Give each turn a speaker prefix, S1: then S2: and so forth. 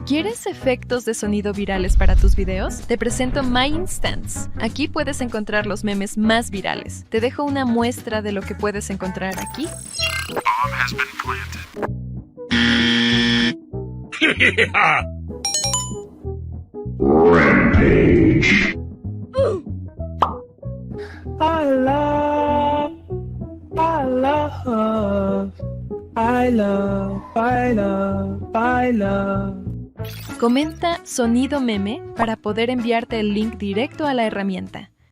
S1: ¿Quieres efectos de sonido virales para tus videos? Te presento My Instants. Aquí puedes encontrar los memes más virales. Te dejo una muestra de lo que puedes encontrar aquí.
S2: Rampage.
S3: I love.
S1: Comenta sonido meme para poder enviarte el link directo a la herramienta.